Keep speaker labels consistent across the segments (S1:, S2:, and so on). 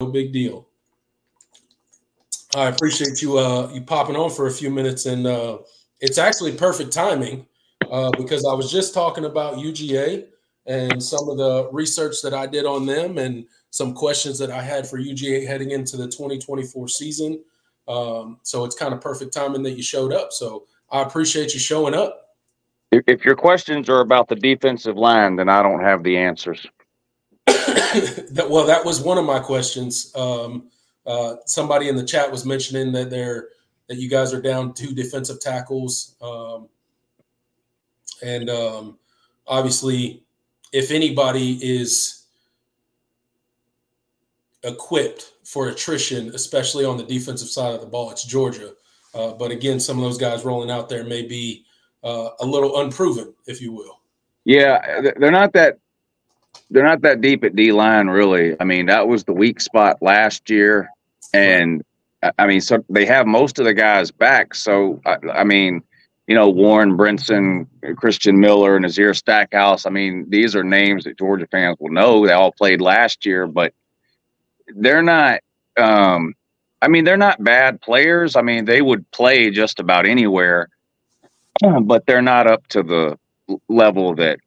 S1: No big deal. I appreciate you you popping on for a few minutes, and it's actually perfect timing because I was just talking about UGA and some of the research that I did on them and some questions that I had for UGA heading into the 2024 season. So it's kind of perfect timing that you showed up. So I appreciate you showing up.
S2: If your questions are about the defensive line, then I don't have the answers.
S1: Well, that was one of my questions. Somebody in the chat was mentioning that you guys are down 2 defensive tackles, and obviously, if anybody is equipped for attrition, especially on the defensive side of the ball, it's Georgia. But again, some of those guys rolling out there may be a little unproven, if you will.
S2: Yeah, they're not that deep at D line, really. I mean, that was the weak spot last year, and right. I mean, so they have most of the guys back. So I mean, you know, Warren Brinson, Christian Miller, Nazir Stackhouse. I mean, these are names that Georgia fans will know. They all played last year, but they're not. I mean, they're not bad players. I mean, they would play just about anywhere, but they're not up to the level that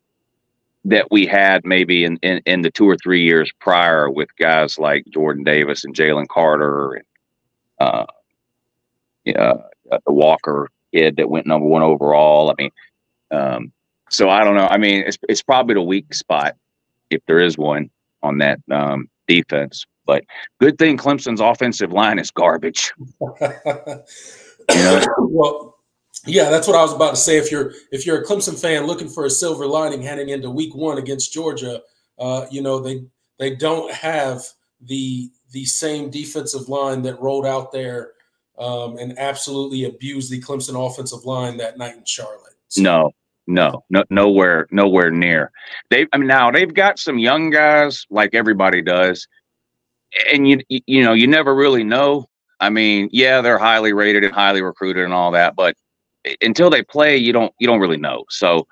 S2: we had maybe in the 2 or 3 years prior with guys like Jordan Davis and Jalen Carter and the Walker kid that went number 1 overall. I mean, so I don't know. I mean, it's probably the weak spot if there is one on that defense. But good thing Clemson's offensive line is garbage.
S1: Well, yeah, that's what I was about to say. If you're a Clemson fan looking for a silver lining heading into week 1 against Georgia, they don't have the same defensive line that rolled out there and absolutely abused the Clemson offensive line that night in Charlotte. So.
S2: No, nowhere near. Now they've got some young guys like everybody does, and you never really know. I mean, yeah, they're highly rated and highly recruited and all that, but until they play, you don't really know. So,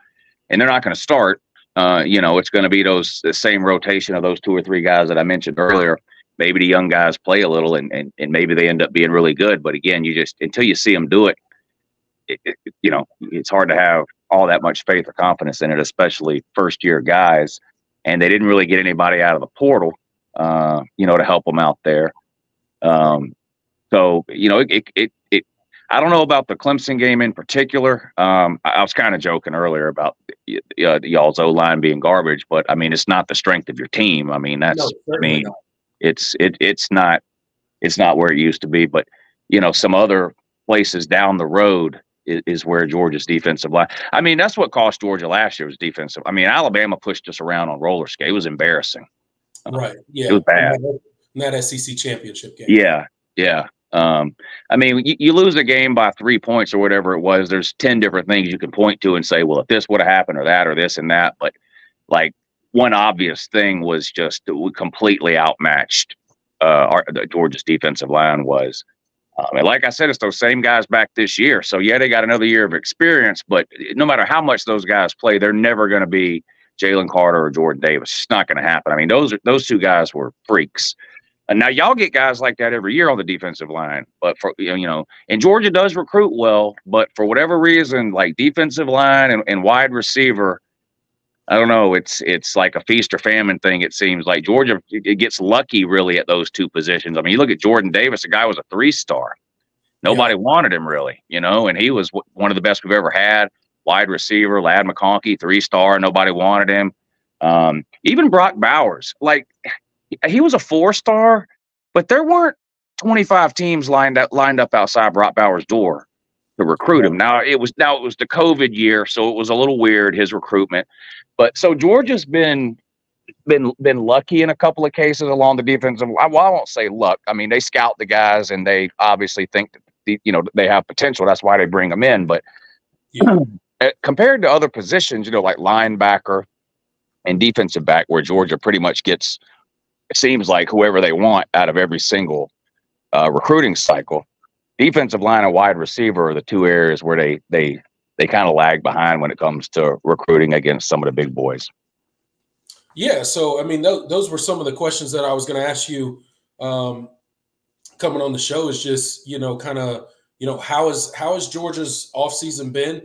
S2: and they're not going to start. It's going to be the same rotation of those 2 or 3 guys that I mentioned earlier. Maybe the young guys play a little, and maybe they end up being really good. But again, until you see them do it, it's hard to have all that much faith or confidence in it, especially first-year guys. And they didn't really get anybody out of the portal, to help them out there. So I don't know about the Clemson game in particular. I was kind of joking earlier about y'all's O-line being garbage, but I mean, it's not the strength of your team. I mean, it's not where it used to be. But some other places down the road is where Georgia's defensive line. I mean, that's what cost Georgia last year was defensive. I mean, Alabama pushed us around on roller skate. It was embarrassing.
S1: Right. Yeah.
S2: It was bad.
S1: In that SEC championship game.
S2: Yeah. Yeah. I mean, you lose a game by 3 points or whatever it was. There's 10 different things you can point to and say, well, if this would have happened or that or this and that. But like one obvious thing was just we completely outmatched Georgia's defensive line was. And like I said, it's those same guys back this year. So, yeah, they got another year of experience. But no matter how much those guys play, they're never going to be Jalen Carter or Jordan Davis. It's not going to happen. I mean, those 2 guys were freaks. And now y'all get guys like that every year on the defensive line, but and Georgia does recruit well, but for whatever reason, like defensive line and wide receiver, I don't know. It's like a feast or famine thing. It seems like Georgia it gets lucky really at those 2 positions. I mean, you look at Jordan Davis, the guy was a 3-star. Nobody wanted him really, and he was one of the best we've ever had. Wide receiver, Ladd McConkey, 3-star. Nobody wanted him. Even Brock Bowers, like. He was a 4-star, but there weren't 25 teams lined up outside Brock Bowers' door to recruit him. Now it was the COVID year, so it was a little weird, his recruitment. But so Georgia's been lucky in a couple of cases along the defensive. Well, I won't say luck. I mean, they scout the guys and they obviously think that they have potential. That's why they bring them in. But compared to other positions, like linebacker and defensive back, where Georgia pretty much gets. It seems like whoever they want out of every single recruiting cycle. Defensive line and wide receiver are the 2 areas where they kind of lag behind when it comes to recruiting against some of the big boys.
S1: Yeah, so I mean, those were some of the questions that I was going to ask you um, coming on the show is just, kind of, how is Georgia's offseason been?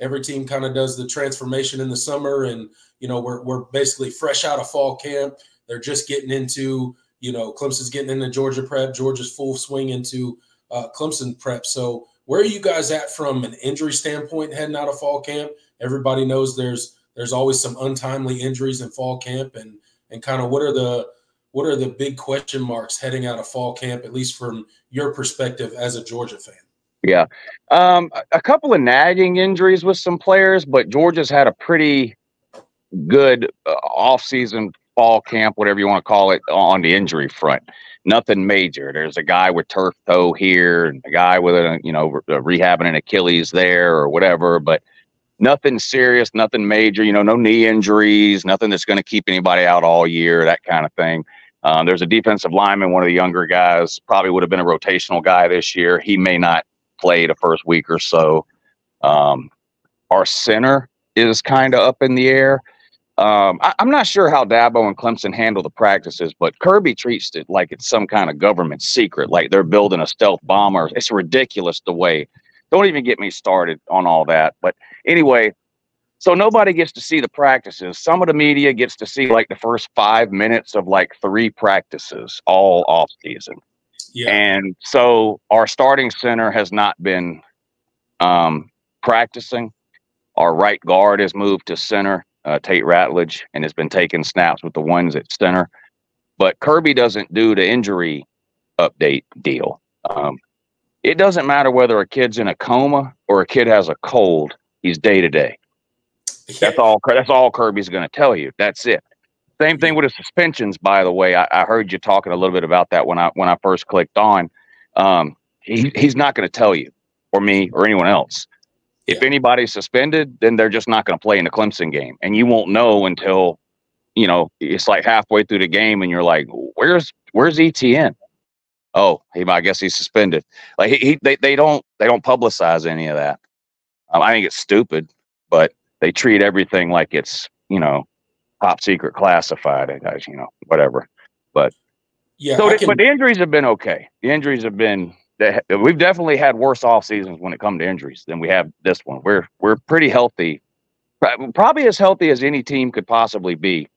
S1: Every team kind of does the transformation in the summer, and, we're basically fresh out of fall camp. They're just getting into, Clemson's getting into Georgia prep. Georgia's full swing into Clemson prep. So where are you guys at from an injury standpoint heading out of fall camp? Everybody knows there's always some untimely injuries in fall camp, and kind of what are the big question marks heading out of fall camp, at least from your perspective as a Georgia fan?
S2: Yeah. A couple of nagging injuries with some players, but Georgia's had a pretty good off-season, fall camp, whatever you want to call it, on the injury front. Nothing major. There's a guy with turf toe here, and a guy with rehabbing an Achilles there or whatever, but nothing serious, nothing major, no knee injuries, nothing that's going to keep anybody out all year, that kind of thing. There's a defensive lineman, one of the younger guys, probably would have been a rotational guy this year. He may not play the first week or so. Our center is kind of up in the air. I'm not sure how Dabo and Clemson handle the practices, but Kirby treats it like it's some kind of government secret, like they're building a stealth bomber. It's ridiculous the way. Don't even get me started on all that. But anyway, so nobody gets to see the practices. Some of the media gets to see like the first 5 minutes of like 3 practices all off season. Yeah. And so our starting center has not been practicing. Our right guard has moved to center, Tate Ratledge, and has been taking snaps with the ones at center. But Kirby doesn't do the injury update deal. It doesn't matter whether a kid's in a coma or a kid has a cold. He's day to day. That's all Kirby's going to tell you. That's it. Same thing with the suspensions, by the way. I heard you talking a little bit about that when I first clicked on. He's not going to tell you, or me, or anyone else. If anybody's suspended, then they're just not going to play in the Clemson game, and you won't know until it's like halfway through the game, and you're like, "Where's ETN?" Oh, I guess he's suspended. Like they don't publicize any of that. I think it's stupid, but they treat everything like it's top secret classified. Whatever. But but the injuries have been okay. The injuries have been. We've definitely had worse off seasons when it comes to injuries than we have this one. We're pretty healthy, probably as healthy as any team could possibly be.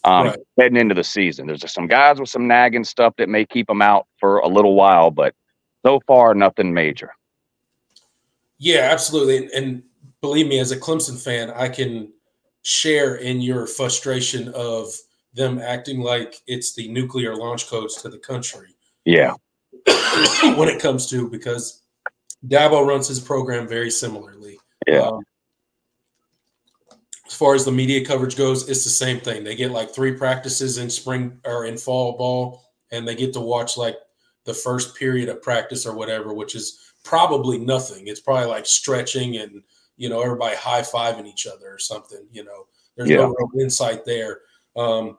S2: Heading into the season, there's just some guys with some nagging stuff that may keep them out for a little while, but so far nothing major.
S1: Yeah, absolutely. And believe me, as a Clemson fan, I can share in your frustration of them acting like it's the nuclear launch codes to the country.
S2: Yeah.
S1: When it comes to, because Dabo runs his program very similarly.
S2: Yeah.
S1: As far as the media coverage goes, it's the same thing. They get like 3 practices in spring or in fall ball, and they get to watch like the first period of practice or whatever, which is probably nothing. It's probably like stretching and, everybody high-fiving each other or something. There's no real insight there. And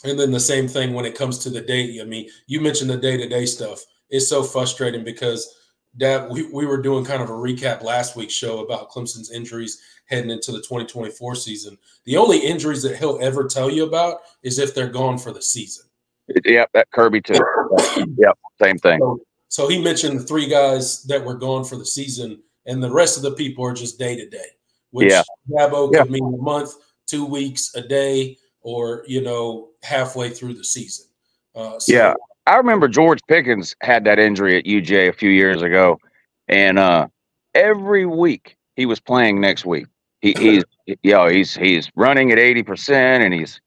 S1: then the same thing when it comes to the day. I mean, you mentioned the day-to-day stuff. It's so frustrating because we were doing kind of a recap last week's show about Clemson's injuries heading into the 2024 season. The only injuries that he'll ever tell you about is if they're gone for the season.
S2: Yep, that Kirby too. Yep, same thing.
S1: So he mentioned the 3 guys that were gone for the season, and the rest of the people are just day to day, which Dabo could mean a month, 2 weeks, a day, or halfway through the season.
S2: I remember George Pickens had that injury at UJ a few years ago, and every week he was playing next week. He's running at 80%, and he's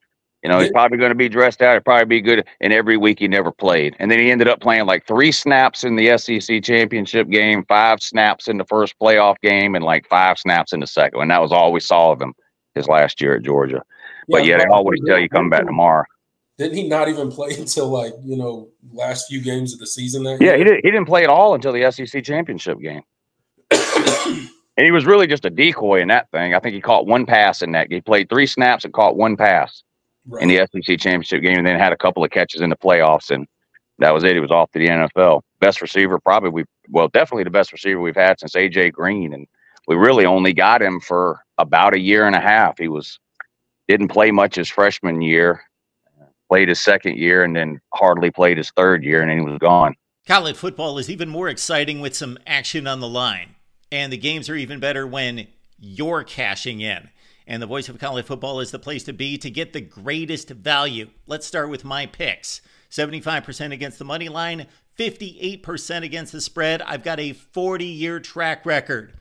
S2: probably going to be dressed out. It'd probably be good. And every week he never played. And then he ended up playing like 3 snaps in the SEC championship game, 5 snaps in the first playoff game, and like 5 snaps in the second. And that was all we saw of him his last year at Georgia. But they always tell you come back tomorrow.
S1: Didn't he not even play until like, last few games of the season that
S2: year? He didn't play at all until the SEC championship game. And he was really just a decoy in that thing. I think he caught 1 pass in that. He played 3 snaps and caught 1 pass in the SEC championship game, and then had a couple of catches in the playoffs, and that was it. He was off to the NFL. Best receiver, definitely the best receiver we've had since A.J. Green, and we really only got him for about a year and a half. He didn't play much his freshman year. played his second year, and then hardly played his third year, and then he was gone.
S3: College football is even more exciting with some action on the line. And the games are even better when you're cashing in. And the Voice of College Football is the place to be to get the greatest value. Let's start with my picks. 75% against the money line, 58% against the spread. I've got a 40-year track record.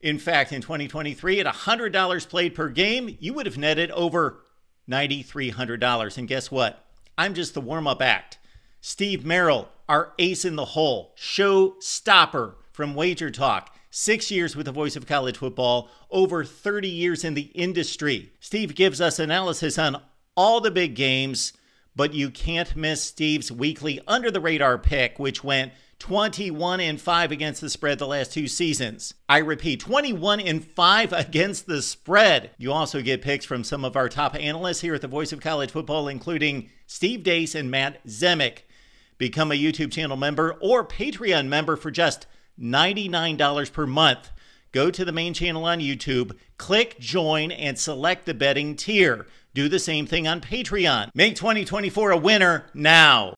S3: In fact, in 2023, at $100 played per game, you would have netted over $9,300. And guess what? I'm just the warm-up act. Steve Merrill, our ace in the hole, show stopper from Wager Talk. 6 years with the Voice of College Football, over 30 years in the industry. Steve gives us analysis on all the big games, but you can't miss Steve's weekly under-the-radar pick, which went 21-5 against the spread the last 2 seasons. I repeat, 21-5 against the spread. You also get picks from some of our top analysts here at the Voice of College Football, including Steve Dace and Matt Zemek. Become a YouTube channel member or Patreon member for just $99 per month. Go to the main channel on YouTube, click join, and select the betting tier. Do the same thing on Patreon. Make 2024 a winner now.